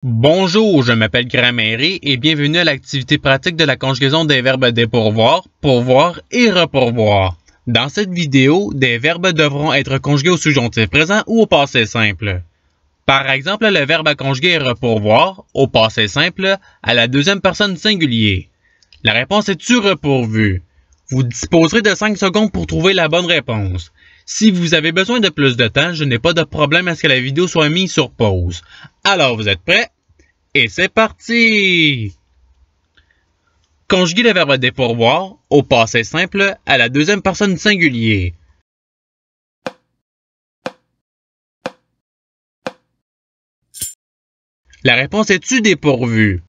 Bonjour, je m'appelle Grammaire et bienvenue à l'activité pratique de la conjugaison des verbes dépourvoir, pourvoir et repourvoir. Dans cette vidéo, des verbes devront être conjugués au subjonctif présent ou au passé simple. Par exemple, le verbe à conjuguer est repourvoir, au passé simple, à la deuxième personne singulier. La réponse est tu repourvu. Vous disposerez de 5 secondes pour trouver la bonne réponse. Si vous avez besoin de plus de temps, je n'ai pas de problème à ce que la vidéo soit mise sur pause. Alors, vous êtes prêts? Et c'est parti! Conjuguer le verbe dépourvoir au passé simple à la deuxième personne singulier. La réponse est tu dépourvu.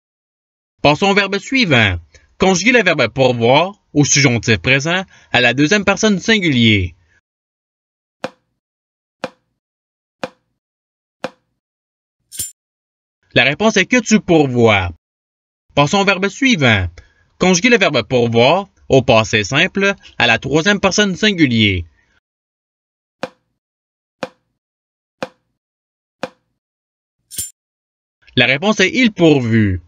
Passons au verbe suivant. Conjuguer le verbe pourvoir au subjonctif présent à la deuxième personne singulier. La réponse est que tu pourvois. Passons au verbe suivant. Conjuguer le verbe pourvoir au passé simple à la troisième personne singulier. La réponse est il pourvu.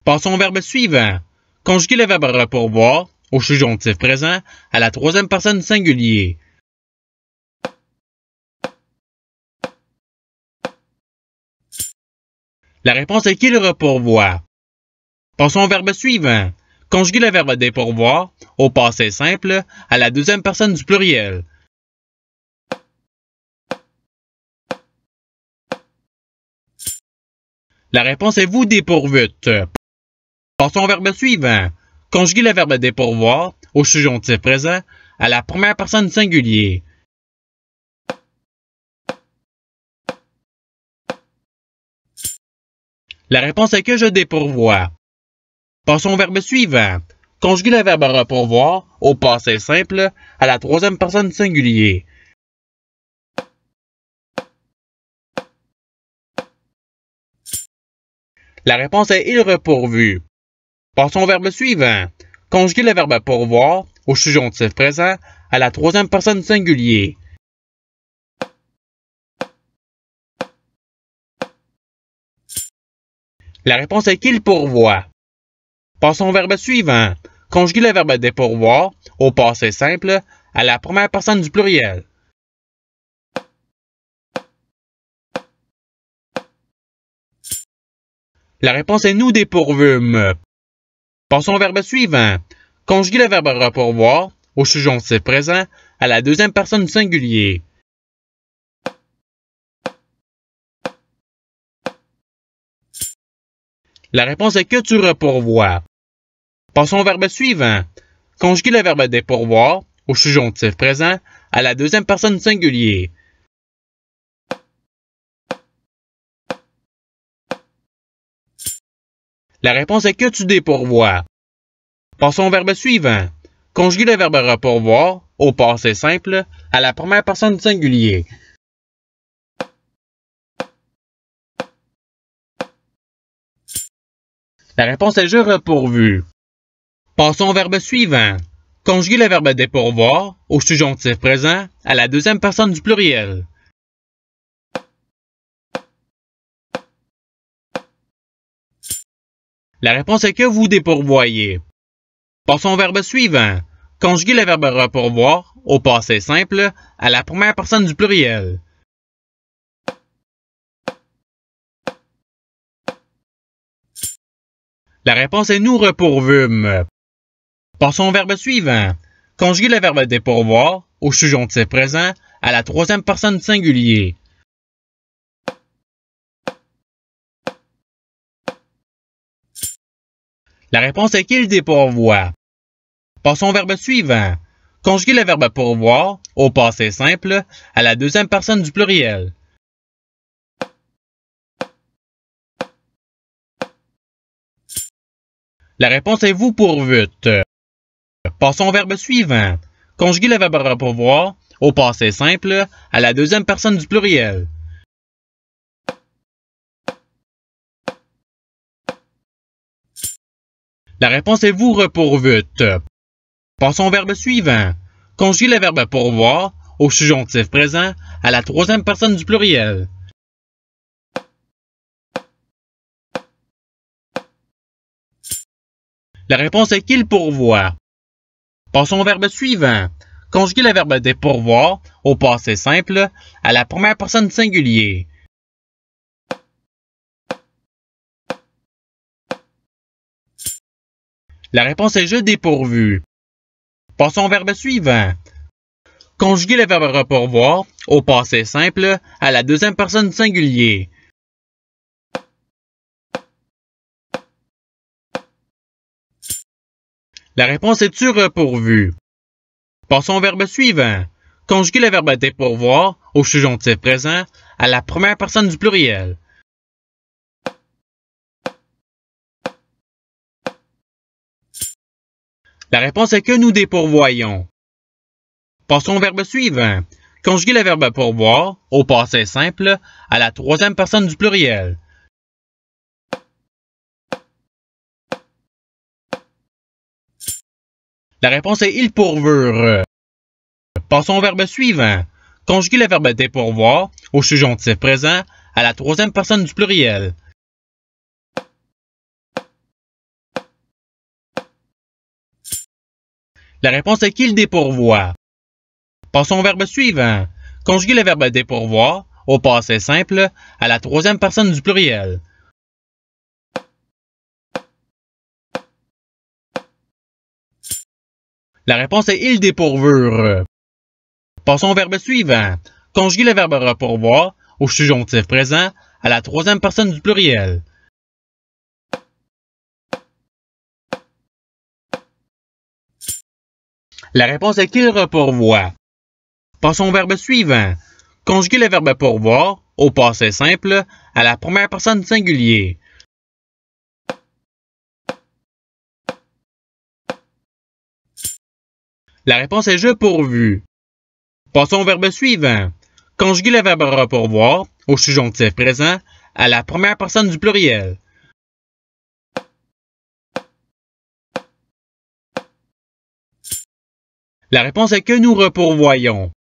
Passons au verbe suivant. Conjuguer le verbe repourvoir au subjonctif présent à la troisième personne singulier. La réponse est qu'il repourvoit. Passons au verbe suivant. Conjuguer le verbe dépourvoir au passé simple à la deuxième personne du pluriel. La réponse est vous dépourvûtes. Passons au verbe suivant. Conjuguer le verbe dépourvoir au subjonctif présent à la première personne singulier. La réponse est que je dépourvois. Passons au verbe suivant. Conjuguer le verbe repourvoir au passé simple à la troisième personne singulier. La réponse est il repourvu. Passons au verbe suivant. Conjuguer le verbe pourvoir au subjonctif présent à la troisième personne singulier. La réponse est qu'il pourvoit. Passons au verbe suivant. Conjuguer le verbe dépourvoir au passé simple à la première personne du pluriel. La réponse est nous dépourvûmes. Passons au verbe suivant. Conjuguer le verbe repourvoir au subjonctif présent à la deuxième personne du singulier. La réponse est que tu repourvois. Passons au verbe suivant. Conjuguer le verbe dépourvoir au subjonctif présent à la deuxième personne singulier. La réponse est que tu dépourvois. Passons au verbe suivant. Conjuguer le verbe repourvoir au passé simple à la première personne singulier. La réponse est je repourvu. Passons au verbe suivant. Conjuguer le verbe dépourvoir au subjonctif présent à la deuxième personne du pluriel. La réponse est que vous dépourvoyez. Passons au verbe suivant. Conjuguer le verbe repourvoir au passé simple à la première personne du pluriel. La réponse est nous repourvûmes. Passons au verbe suivant. Conjuguer le verbe dépourvoir au subjonctif présent à la troisième personne singulier. La réponse est qu'il dépourvoit. Passons au verbe suivant. Conjuguer le verbe pourvoir au passé simple à la deuxième personne du pluriel. La réponse est vous pourvûtes. Passons au verbe suivant. Conjuguer le verbe repourvoir au passé simple à la deuxième personne du pluriel. La réponse est vous repourvûtes. Passons au verbe suivant. Conjuguer le verbe pourvoir au subjonctif présent à la troisième personne du pluriel. La réponse est qu'il pourvoit. Passons au verbe suivant. Conjuguer le verbe dépourvoir au passé simple à la première personne du singulier. La réponse est je dépourvu. Passons au verbe suivant. Conjuguer le verbe repourvoir au passé simple à la deuxième personne du singulier. La réponse est tu repourvu. Passons au verbe suivant. Conjuguer le verbe dépourvoir au subjonctif présent à la première personne du pluriel. La réponse est que nous dépourvoyons. Passons au verbe suivant. Conjuguer le verbe pourvoir au passé simple à la troisième personne du pluriel. La réponse est ils pourvurent. Passons au verbe suivant. Conjuguer le verbe dépourvoir au subjonctif présent à la troisième personne du pluriel. La réponse est qu'ils dépourvoient. Passons au verbe suivant. Conjuguer le verbe dépourvoir au passé simple à la troisième personne du pluriel. La réponse est ils dépourvurent. Passons au verbe suivant. Conjuguer le verbe repourvoir au subjonctif présent à la troisième personne du pluriel. La réponse est qu'ils repourvoient. Passons au verbe suivant. Conjuguer le verbe pourvoir au passé simple à la première personne du singulier. La réponse est je pourvu. Passons au verbe suivant. Conjuguer le verbe repourvoir au subjonctif présent à la première personne du pluriel. La réponse est que nous repourvoyons.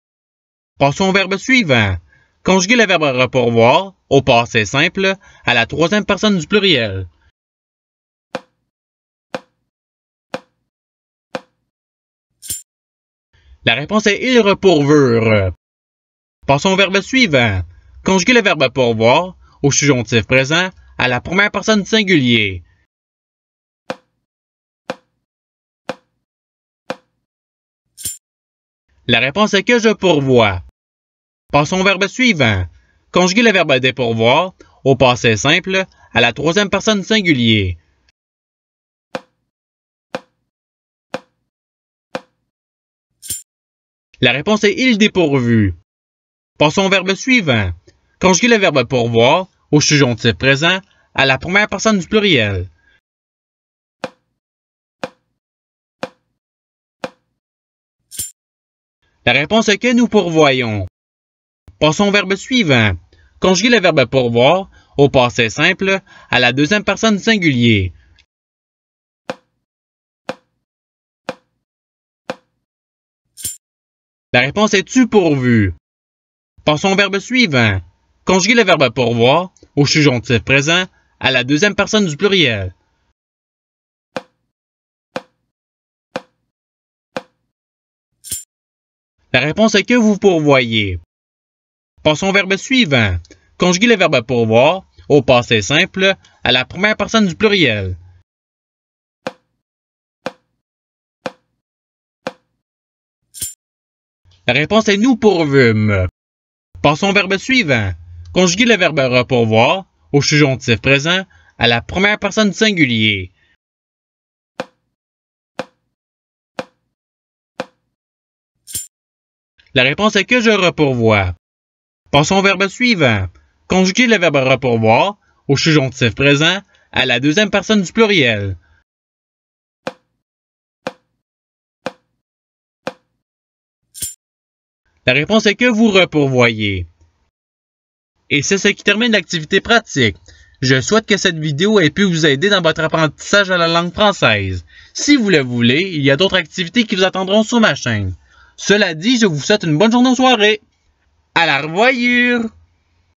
Passons au verbe suivant. Conjuguer le verbe repourvoir au passé simple à la troisième personne du pluriel. La réponse est ils repourvurent. Passons au verbe suivant. Conjuguer le verbe pourvoir au subjonctif présent à la première personne du singulier. La réponse est que je pourvois. Passons au verbe suivant. Conjuguer le verbe dépourvoir au passé simple à la troisième personne du singulier. La réponse est il dépourvu. Passons au verbe suivant. Conjuguer le verbe pourvoir au subjonctif présent à la première personne du pluriel. La réponse est que nous pourvoyons. Passons au verbe suivant. Conjuguer le verbe pourvoir au passé simple à la deuxième personne du singulier. La réponse est tu pourvu. Passons au verbe suivant. Conjuguer le verbe pourvoir au subjonctif présent à la deuxième personne du pluriel. La réponse est que vous pourvoyez. Passons au verbe suivant. Conjuguer le verbe pourvoir au passé simple à la première personne du pluriel. La réponse est nous pourvûmes. Passons au verbe suivant. Conjuguer le verbe repourvoir au subjonctif présent à la première personne du singulier. La réponse est que je repourvois. Passons au verbe suivant. Conjuguer le verbe repourvoir au subjonctif présent à la deuxième personne du pluriel. La réponse est que vous repourvoyez. Et c'est ce qui termine l'activité pratique. Je souhaite que cette vidéo ait pu vous aider dans votre apprentissage de la langue française. Si vous le voulez, il y a d'autres activités qui vous attendront sur ma chaîne. Cela dit, je vous souhaite une bonne journée ou soirée. À la revoyure!